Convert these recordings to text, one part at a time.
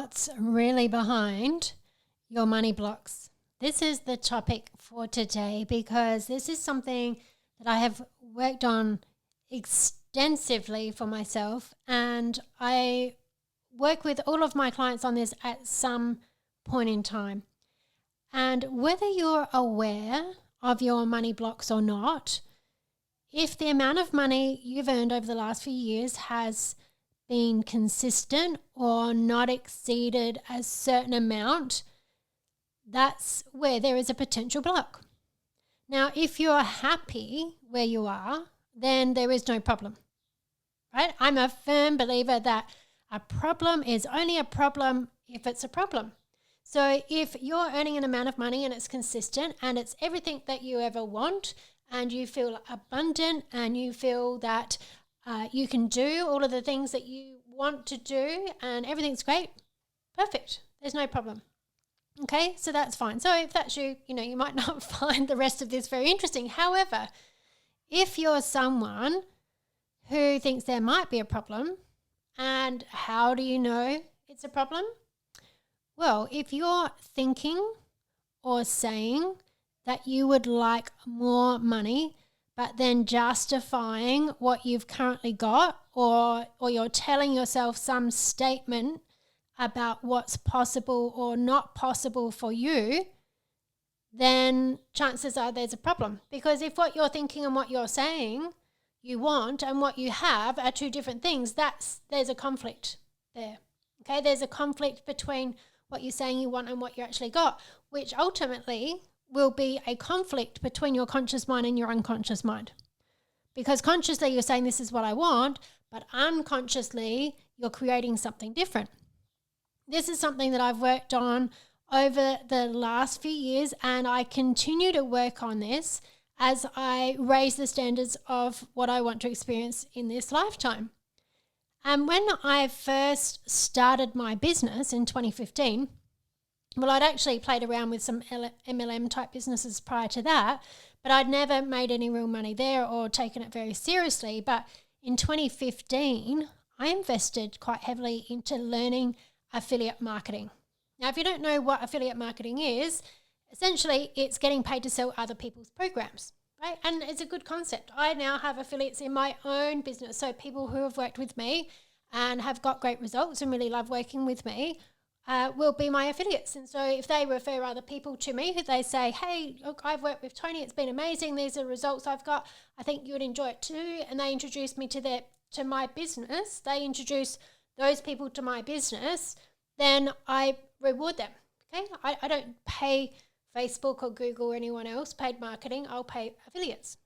what's really behind your money blocks. This is the topic for today because this is something that I have worked on extensively for myself, and I work with all of my clients on this at some point in time. And whether you're aware of your money blocks or not, if the amount of money you've earned over the last few years has been consistent or not exceeded a certain amount, that's where there is a potential block. Now, if you're happy where you are, then there is no problem, right? I'm a firm believer that a problem is only a problem if it's a problem. So if you're earning an amount of money and it's consistent and it's everything that you ever want and you feel abundant and you feel that you can do all of the things that you want to do and everything's great, perfect. There's no problem. Okay, so that's fine. So if that's you, you might not find the rest of this very interesting. However, if you're someone who thinks there might be a problem, and how do you know it's a problem? Well, if you're thinking or saying that you would like more money, but then justifying what you've currently got, or you're telling yourself some statement about what's possible or not possible for you, then chances are there's a problem. Because if what you're thinking and what you're saying you want and what you have are two different things, there's a conflict there. Okay, there's a conflict between what you're saying you want and what you actually got, which ultimately will be a conflict between your conscious mind and your unconscious mind. Because consciously you're saying this is what I want, but unconsciously you're creating something different. This is something that I've worked on over the last few years, and I continue to work on this as I raise the standards of what I want to experience in this lifetime. And when I first started my business in 2015, well, I'd actually played around with some MLM type businesses prior to that, but I'd never made any real money there or taken it very seriously. But in 2015, I invested quite heavily into learning affiliate marketing. Now, if you don't know what affiliate marketing is, essentially it's getting paid to sell other people's programs, right? And it's a good concept. I now have affiliates in my own business. So people who have worked with me and have got great results and really love working with me will be my affiliates. And so if they refer other people to me, who they say, hey, look, I've worked with Toni, it's been amazing, these are the results I've got, I think you would enjoy it too, and they introduce me to my business, they introduce those people to my business, then I reward them. Okay, I don't pay Facebook or Google or anyone else paid marketing, I'll pay affiliates.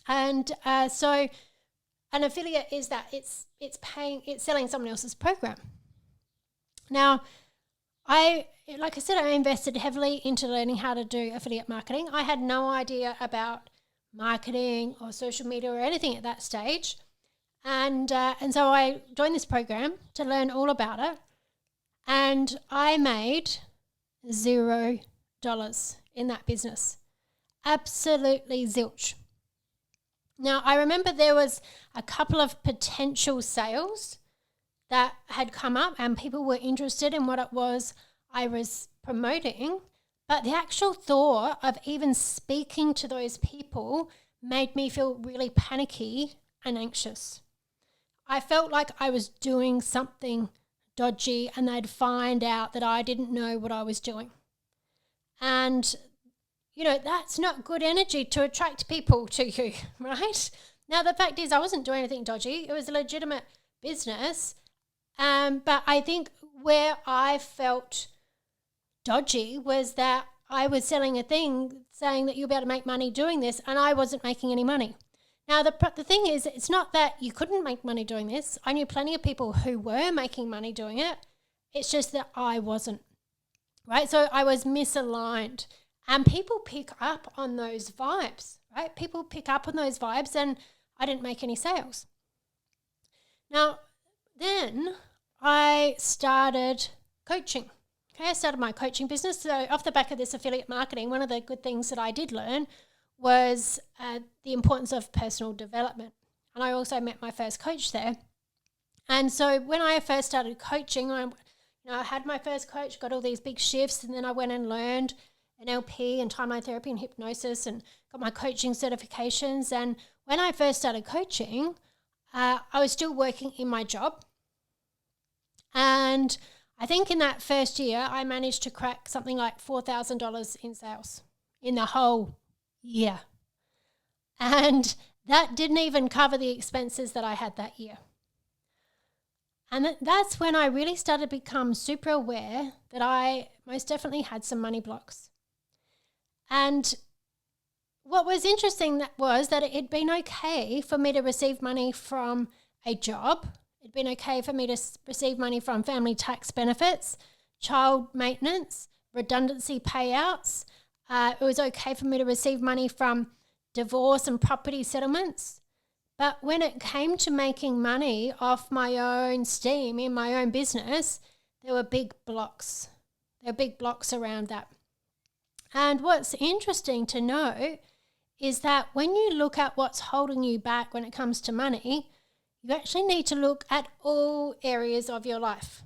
And so an affiliate is that it's selling someone else's program. Now, like I said, I invested heavily into learning how to do affiliate marketing. I had no idea about marketing or social media or anything at that stage. And so I joined this program to learn all about it. And I made $0 in that business. Absolutely zilch. Now, I remember there was a couple of potential sales that had come up and people were interested in what it was I was promoting, but the actual thought of even speaking to those people made me feel really panicky and anxious. I felt like I was doing something dodgy and they'd find out that I didn't know what I was doing. And, that's not good energy to attract people to you, right? Now, the fact is I wasn't doing anything dodgy. It was a legitimate business. But I think where I felt dodgy was that I was selling a thing saying that you'll be able to make money doing this, and I wasn't making any money. Now, the thing is, it's not that you couldn't make money doing this. I knew plenty of people who were making money doing it. It's just that I wasn't, right? So I was misaligned. And people pick up on those vibes, right? People pick up on those vibes, and I didn't make any sales. Now, then I started coaching. Okay, I started my coaching business. So off the back of this affiliate marketing, one of the good things that I did learn was the importance of personal development. And I also met my first coach there. And so when I first started coaching, I had my first coach, got all these big shifts, and then I went and learned NLP and timeline therapy and hypnosis and got my coaching certifications. And when I first started coaching, I was still working in my job. And I think in that first year, I managed to crack something like $4,000 in sales in the whole year. And that didn't even cover the expenses that I had that year. And that's when I really started to become super aware that I most definitely had some money blocks. And what was interesting was that it had been okay for me to receive money from a job. It'd been okay for me to receive money from family tax benefits, child maintenance, redundancy payouts. It was okay for me to receive money from divorce and property settlements. But when it came to making money off my own steam in my own business, there were big blocks. There were big blocks around that. And what's interesting to know is that when you look at what's holding you back when it comes to money, you actually need to look at all areas of your life.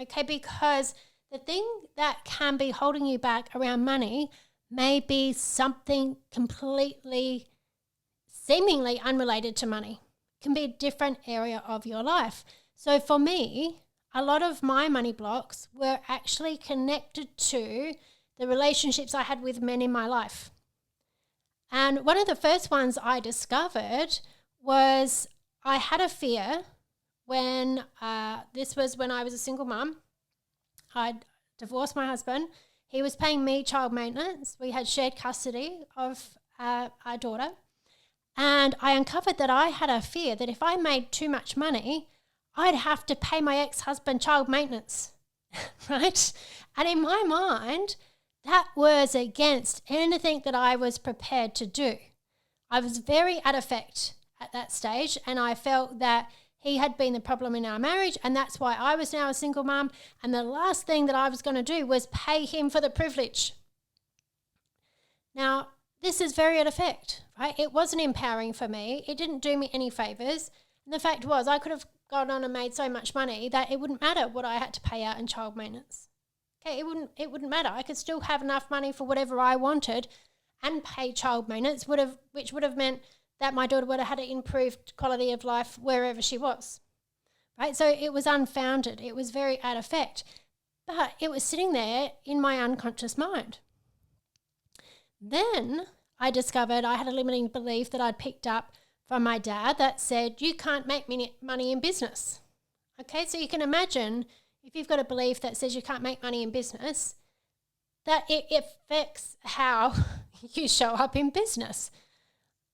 Okay, because the thing that can be holding you back around money may be something completely seemingly unrelated to money. It can be a different area of your life. So for me, a lot of my money blocks were actually connected to the relationships I had with men in my life. And one of the first ones I discovered was I had a fear when, this was when I was a single mum. I'd divorced my husband. He was paying me child maintenance. We had shared custody of our daughter. And I uncovered that I had a fear that if I made too much money, I'd have to pay my ex-husband child maintenance, right? And in my mind, that was against anything that I was prepared to do. I was very at effect at that stage, and I felt that he had been the problem in our marriage, and that's why I was now a single mum, and the last thing that I was going to do was pay him for the privilege. Now, this is very at effect, right? It wasn't empowering for me. It didn't do me any favours. And the fact was I could have gone on and made so much money that it wouldn't matter what I had to pay out in child maintenance. Okay, it wouldn't matter. I could still have enough money for whatever I wanted and pay child maintenance, which would have meant that my daughter would have had an improved quality of life wherever she was, right? So it was unfounded. It was very at effect. But it was sitting there in my unconscious mind. Then I discovered I had a limiting belief that I'd picked up from my dad that said, you can't make money in business. Okay, so you can imagine if you've got a belief that says you can't make money in business, that it affects how you show up in business.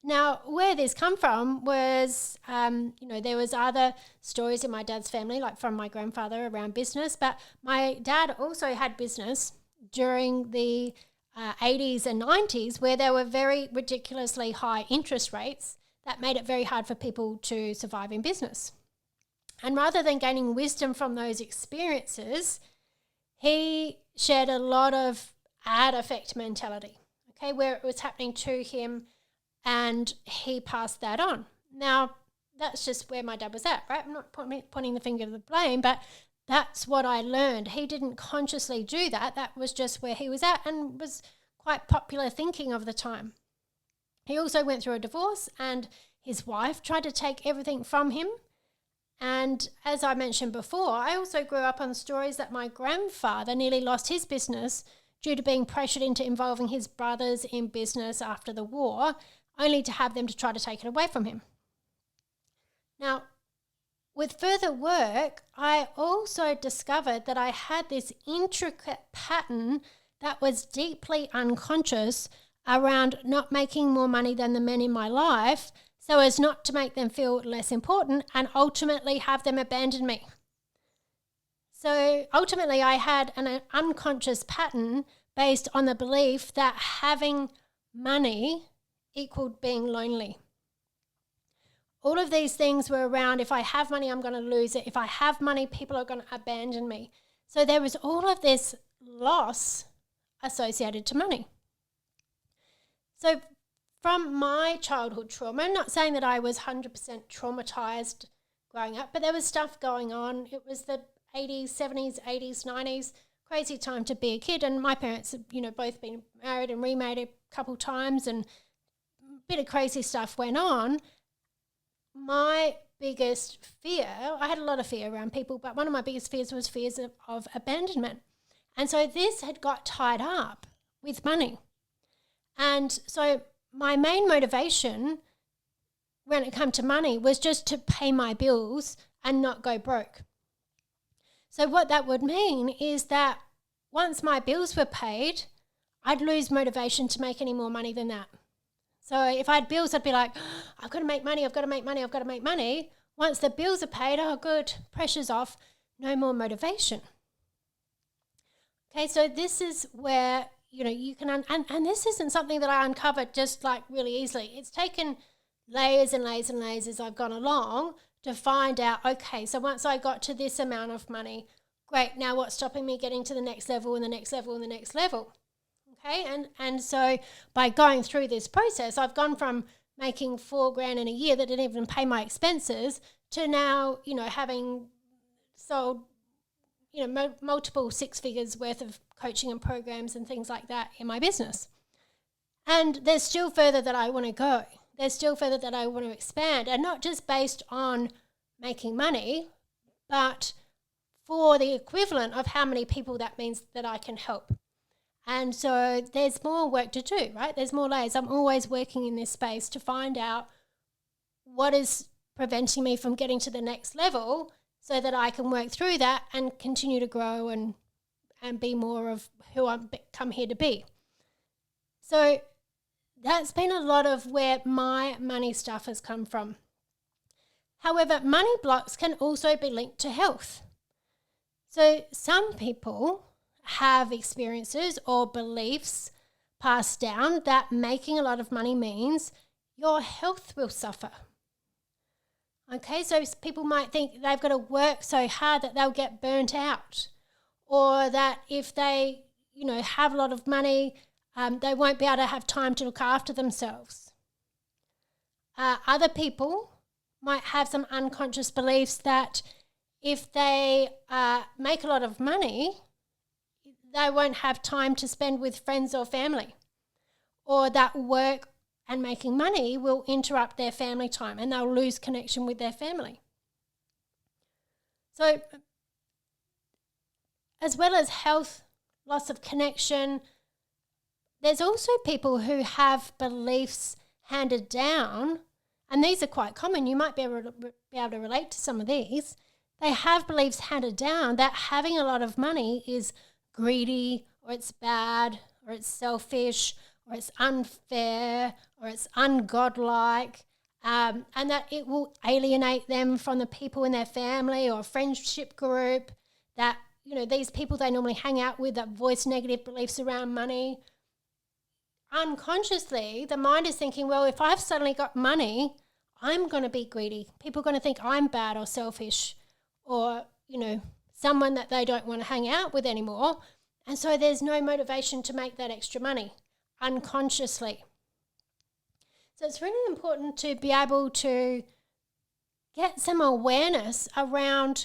Now, where this come from was, there was other stories in my dad's family, like from my grandfather around business, but my dad also had business during the 80s and 90s where there were very ridiculously high interest rates that made it very hard for people to survive in business. And rather than gaining wisdom from those experiences, he shared a lot of ad effect mentality, okay, where it was happening to him and he passed that on. Now, that's just where my dad was at, right? I'm not pointing the finger of the blame, but that's what I learned. He didn't consciously do that. That was just where he was at and was quite popular thinking of the time. He also went through a divorce and his wife tried to take everything from him. And as I mentioned before, I also grew up on stories that my grandfather nearly lost his business due to being pressured into involving his brothers in business after the war, only to have them to try to take it away from him. Now, with further work, I also discovered that I had this intricate pattern that was deeply unconscious around not making more money than the men in my life so as not to make them feel less important and ultimately have them abandon me. So ultimately I had an unconscious pattern based on the belief that having money equaled being lonely. All of these things were around, if I have money, I'm going to lose it. If I have money, people are going to abandon me. So there was all of this loss associated to money. So from my childhood trauma, I'm not saying that I was 100% traumatized growing up, but there was stuff going on. It was the 80s, 70s, 80s, 90s, crazy time to be a kid. And my parents have, both been married and remarried a couple times, and a bit of crazy stuff went on. My biggest fear, I had a lot of fear around people, but one of my biggest fears was fears of abandonment. And so this had got tied up with money. And so my main motivation when it came to money was just to pay my bills and not go broke. So what that would mean is that once my bills were paid, I'd lose motivation to make any more money than that. So if I had bills, I'd be like, I've got to make money, I've got to make money, I've got to make money. Once the bills are paid, oh, good, pressure's off, no more motivation. Okay, so this is where, you can, and this isn't something that I uncovered just like really easily. It's taken layers and layers and layers as I've gone along to find out, okay, so once I got to this amount of money, great, now what's stopping me getting to the next level and the next level and the next level? Okay, and so by going through this process, I've gone from making $4,000 in a year that didn't even pay my expenses to now, having sold, multiple six figures worth of coaching and programs and things like that in my business. And there's still further that I want to go. There's still further that I want to expand, and not just based on making money, but for the equivalent of how many people that means that I can help. And so there's more work to do, right? There's more layers. I'm always working in this space to find out what is preventing me from getting to the next level so that I can work through that and continue to grow and be more of who I've come here to be. So that's been a lot of where my money stuff has come from. However, money blocks can also be linked to health. So some people have experiences or beliefs passed down that making a lot of money means your health will suffer. Okay, so people might think they've got to work so hard that they'll get burnt out, or that if they, have a lot of money, they won't be able to have time to look after themselves. Other people might have some unconscious beliefs that if they make a lot of money, they won't have time to spend with friends or family, or that work and making money will interrupt their family time and they'll lose connection with their family. So as well as health, loss of connection, there's also people who have beliefs handed down, and these are quite common. You might be able to relate to some of these. They have beliefs handed down that having a lot of money is greedy, or it's bad, or it's selfish, or it's unfair, or it's ungodlike, and that it will alienate them from the people in their family or friendship group, that, these people they normally hang out with that voice negative beliefs around money. Unconsciously, the mind is thinking, well, if I've suddenly got money, I'm going to be greedy. People are going to think I'm bad or selfish, or, someone that they don't want to hang out with anymore. And so there's no motivation to make that extra money unconsciously. So it's really important to be able to get some awareness around,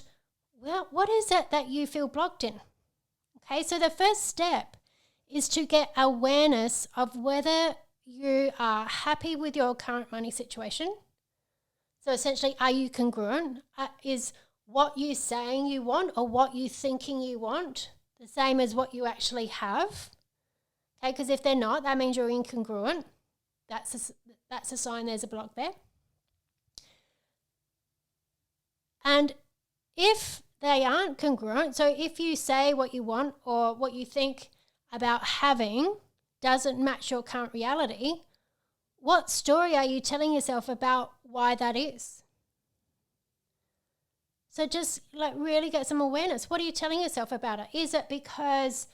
well, what is it that you feel blocked in? Okay, so the first step is to get awareness of whether you are happy with your current money situation. So essentially, are you congruent? Is what you're saying you want or what you're thinking you want the same as what you actually have? Okay, because if they're not, that means you're incongruent. That's a sign there's a block there. And if they aren't congruent, so if you say what you want or what you think about having doesn't match your current reality, what story are you telling yourself about why that is? So just really get some awareness. What are you telling yourself about it? Is it because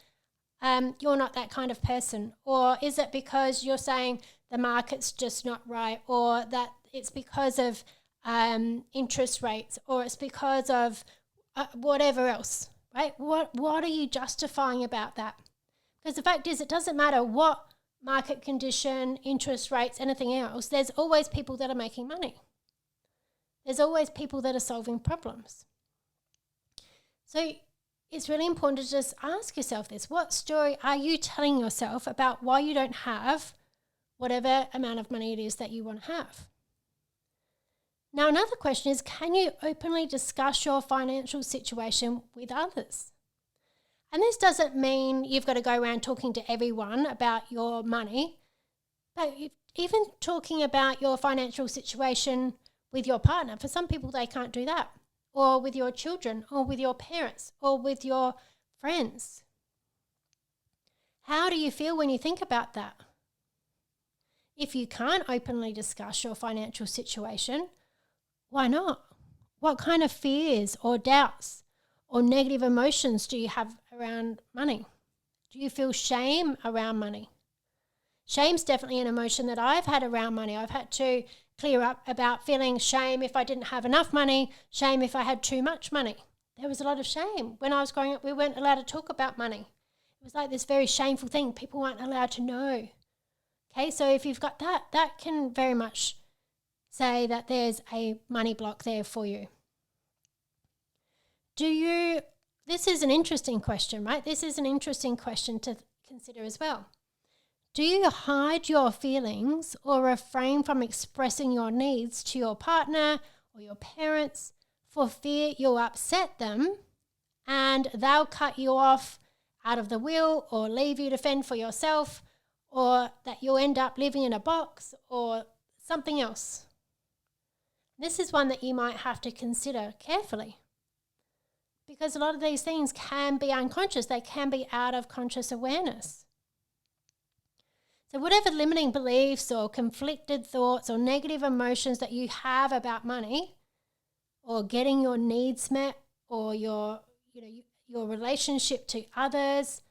you're not that kind of person? Or is it because you're saying the market's just not right? Or that it's because of interest rates? Or it's because of whatever else, right? What are you justifying about that? Because the fact is, it doesn't matter what market condition, interest rates, anything else, there's always people that are making money. There's always people that are solving problems. So it's really important to just ask yourself this. What story are you telling yourself about why you don't have whatever amount of money it is that you want to have? Now, another question is, can you openly discuss your financial situation with others? And this doesn't mean you've got to go around talking to everyone about your money, but even talking about your financial situation with your partner. For some people, they can't do that. Or with your children, or with your parents, or with your friends. How do you feel when you think about that? If you can't openly discuss your financial situation, why not? What kind of fears or doubts or negative emotions do you have around money? Do you feel shame around money? Shame's definitely an emotion that I've had around money. I've had to clear up about feeling shame if I didn't have enough money, shame if I had too much money. There was a lot of shame. When I was growing up, we weren't allowed to talk about money. It was like this very shameful thing. People weren't allowed to know. Okay, so if you've got that, that can very much say that there's a money block there for you. This is an interesting question, right? This is an interesting question to consider as well. Do you hide your feelings or refrain from expressing your needs to your partner or your parents for fear you'll upset them and they'll cut you off out of the will or leave you to fend for yourself, or that you'll end up living in a box or something else? This is one that you might have to consider carefully, because a lot of these things can be unconscious. They can be out of conscious awareness. So whatever limiting beliefs or conflicted thoughts or negative emotions that you have about money or getting your needs met or your relationship to others,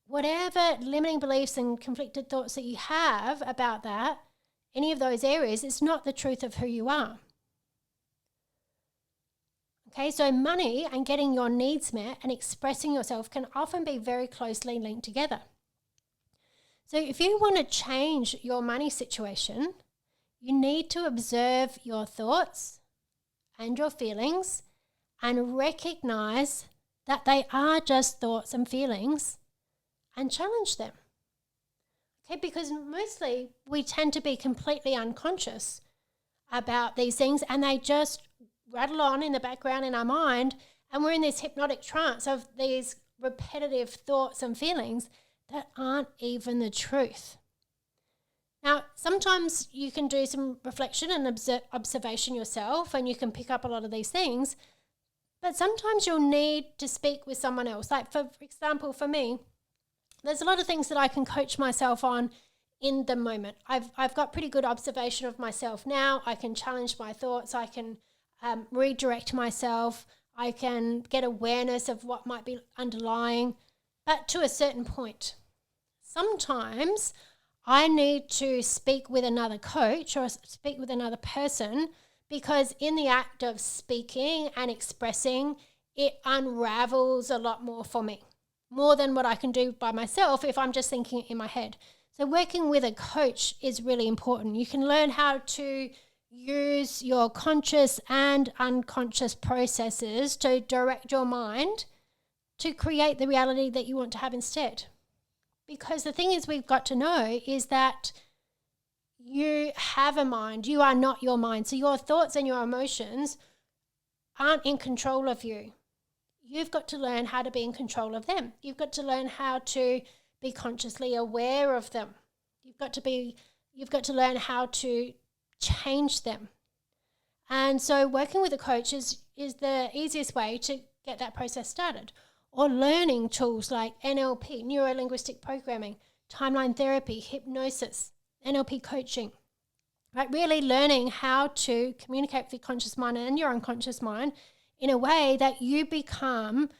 whatever limiting beliefs and conflicted thoughts that you have about that, any of those areas, it's not the truth of who you are. Okay, so money and getting your needs met and expressing yourself can often be very closely linked together. So if you want to change your money situation, you need to observe your thoughts and your feelings and recognize that they are just thoughts and feelings and challenge them. Okay, because mostly we tend to be completely unconscious about these things and they just rattle on in the background in our mind, and we're in this hypnotic trance of these repetitive thoughts and feelings that aren't even the truth. Now, sometimes you can do some reflection and observation yourself and you can pick up a lot of these things, but sometimes you'll need to speak with someone else. Like, for example, for me, there's a lot of things that I can coach myself on in the moment. I've got pretty good observation of myself now. I can challenge my thoughts. I can redirect myself. I can get awareness of what might be underlying, but to a certain point. Sometimes I need to speak with another coach or speak with another person, because in the act of speaking and expressing, it unravels a lot more for me, more than what I can do by myself if I'm just thinking it in my head. So working with a coach is really important. You can learn how to use your conscious and unconscious processes to direct your mind to create the reality that you want to have instead. Because the thing is, we've got to know is that you have a mind. You are not your mind. So your thoughts and your emotions aren't in control of you. You've got to learn how to be in control of them. You've got to learn how to be consciously aware of them. You've got to learn how to change them. And so working with a coach is the easiest way to get that process started. Or learning tools like NLP, neuro-linguistic programming, timeline therapy, hypnosis, NLP coaching. Right? Really learning how to communicate with your conscious mind and your unconscious mind in a way that you become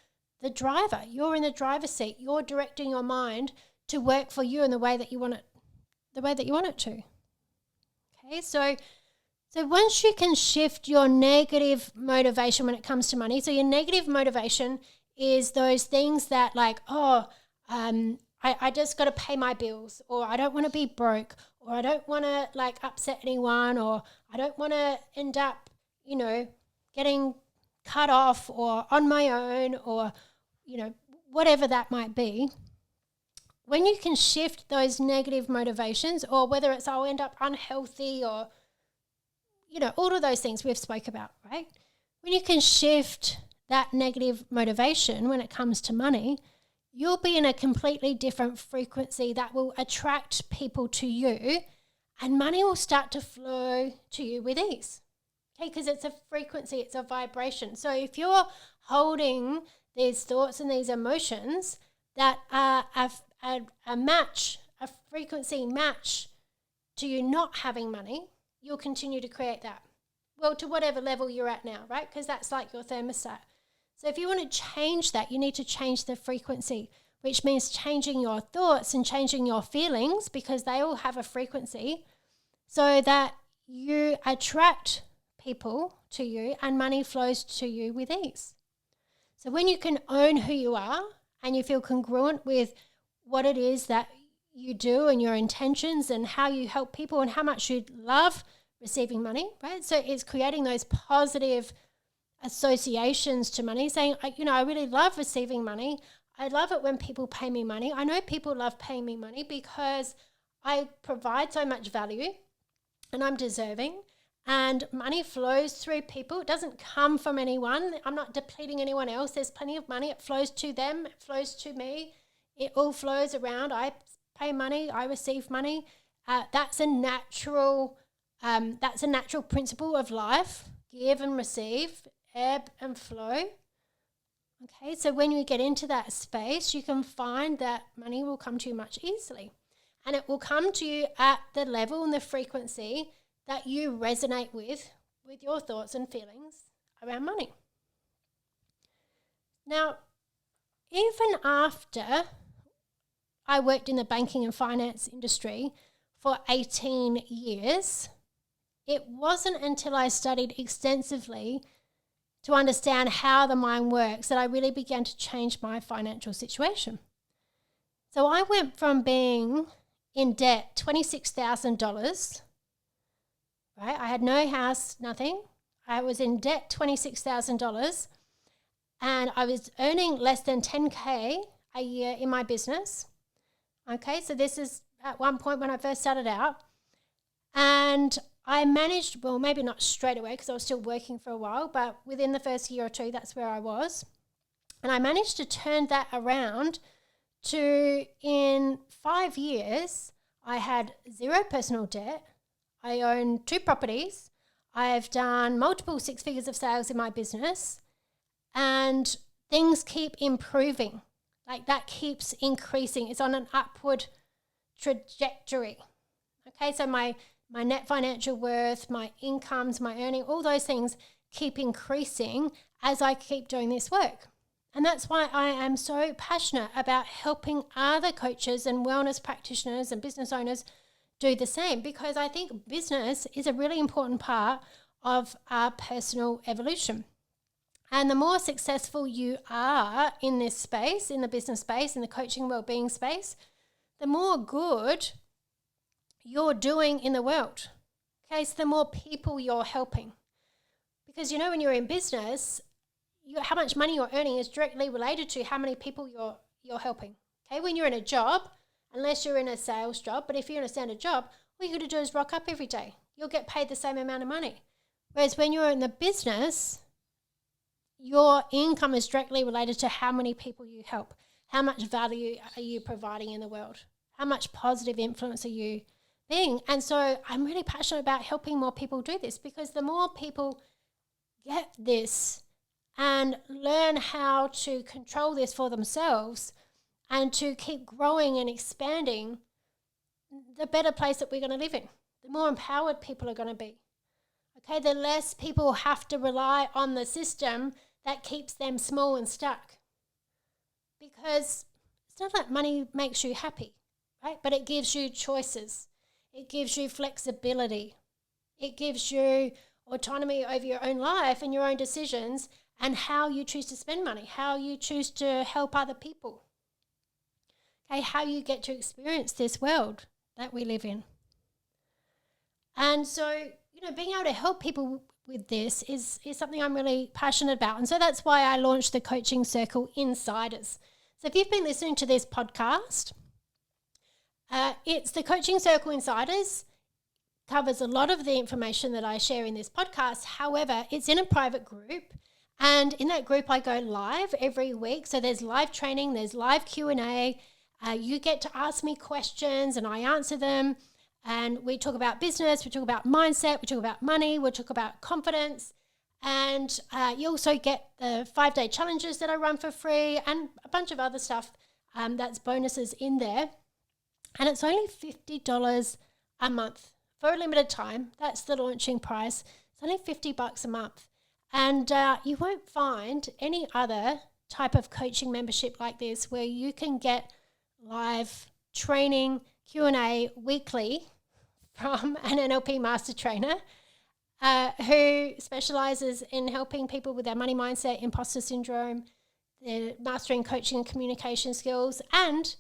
the driver. You're in the driver's seat. You're directing your mind to work for you in the way that you want it to. Okay, so once you can shift your negative motivation when it comes to money, so your negative motivation is those things that I just got to pay my bills, or I don't want to be broke, or I don't want to upset anyone, or I don't want to end up, getting cut off or on my own or, whatever that might be, when you can shift those negative motivations, or whether it's I'll end up unhealthy or, all of those things we've spoke about, right? When you can shift that negative motivation when it comes to money, you'll be in a completely different frequency that will attract people to you, and money will start to flow to you with ease. Okay, because it's a frequency, it's a vibration. So if you're holding these thoughts and these emotions that are a frequency match to you not having money, you'll continue to create that. Well, to whatever level you're at now, right? Because that's like your thermostat. So if you want to change that, you need to change the frequency, which means changing your thoughts and changing your feelings, because they all have a frequency, so that you attract people to you and money flows to you with ease. So when you can own who you are and you feel congruent with what it is that you do and your intentions and how you help people and how much you love receiving money, right? So it's creating those positive associations to money, saying, I really love receiving money. I love it when people pay me money. I know people love paying me money because I provide so much value and I'm deserving, and money flows through people. It doesn't come from anyone. I'm not depleting anyone else. There's plenty of money. It flows to them. It flows to me. It all flows around. I pay money. I receive money. That's a natural principle of life. Give and receive, ebb and flow. Okay, so when you get into that space, you can find that money will come to you much easily. And it will come to you at the level and the frequency that you resonate with your thoughts and feelings around money. Now, even after I worked in the banking and finance industry for 18 years, it wasn't until I studied extensively to understand how the mind works that I really began to change my financial situation. So I went from being in debt $26,000, right? I had no house, nothing. I was in debt $26,000, and I was earning less than $10K a year in my business. Okay, so this is at one point when I first started out, and I managed, well, maybe not straight away because I was still working for a while, but within the first year or two, that's where I was. And I managed to turn that around to, in 5 years, I had zero personal debt. I own 2 properties. I've done multiple 6 figures of sales in my business, and things keep improving. Like, that keeps increasing. It's on an upward trajectory. Okay, so my net financial worth, my incomes, my earning, all those things keep increasing as I keep doing this work. And that's why I am so passionate about helping other coaches and wellness practitioners and business owners do the same, because I think business is a really important part of our personal evolution. And the more successful you are in this space, in the business space, in the coaching wellbeing space, the more good you're doing in the world. Okay, so the more people you're helping. Because when you're in business, how much money you're earning is directly related to how many people you're helping. Okay, when you're in a job, unless you're in a sales job, but if you're in a standard job, all you got to do is rock up every day. You'll get paid the same amount of money. Whereas when you're in the business, your income is directly related to how many people you help. How much value are you providing in the world? How much positive influence are you being? And so I'm really passionate about helping more people do this, because the more people get this and learn how to control this for themselves and to keep growing and expanding, the better place that we're going to live in, the more empowered people are going to be. Okay, the less people have to rely on the system that keeps them small and stuck. Because it's not that money makes you happy, right? But it gives you choices. It gives you flexibility. It gives you autonomy over your own life and your own decisions and how you choose to spend money, how you choose to help other people. Okay, how you get to experience this world that we live in. And so, being able to help people with this is something I'm really passionate about. And so that's why I launched the Coaching Circle Insiders. So if you've been listening to this podcast, it's the Coaching Circle Insiders, covers a lot of the information that I share in this podcast. However, it's in a private group, and in that group I go live every week. So there's live training, there's live Q&A. You get to ask me questions and I answer them. And we talk about business, we talk about mindset, we talk about money, we talk about confidence. And you also get the 5-day challenges that I run for free and a bunch of other stuff that's bonuses in there. And it's only $50 a month for a limited time. That's the launching price. It's only $50 a month. And you won't find any other type of coaching membership like this where you can get live training, Q&A weekly from an NLP Master Trainer who specializes in helping people with their money mindset, imposter syndrome, their mastering coaching and communication skills. And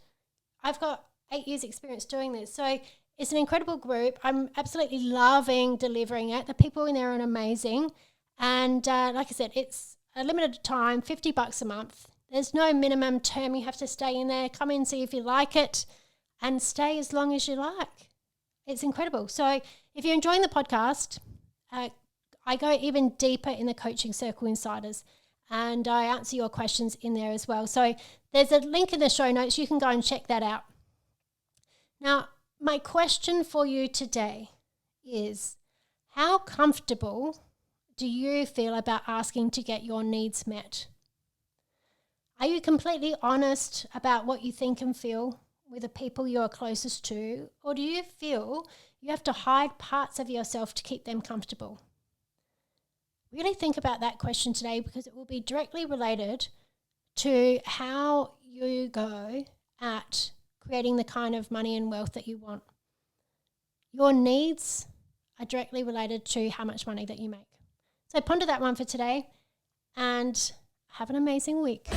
I've got 8 years experience doing this. So it's an incredible group. I'm absolutely loving delivering it. The people in there are amazing. And like I said, it's a limited time, $50 a month. There's no minimum term you have to stay in there. Come in, see if you like it, and stay as long as you like. It's incredible. So if you're enjoying the podcast, I go even deeper in the Coaching Circle Insiders, and I answer your questions in there as well. So there's a link in the show notes. You can go and check that out. Now, my question for you today is, how comfortable do you feel about asking to get your needs met? Are you completely honest about what you think and feel with the people you are closest to, or do you feel you have to hide parts of yourself to keep them comfortable? Really think about that question today, because it will be directly related to how you go at creating the kind of money and wealth that you want. Your needs are directly related to how much money that you make. So ponder that one for today and have an amazing week.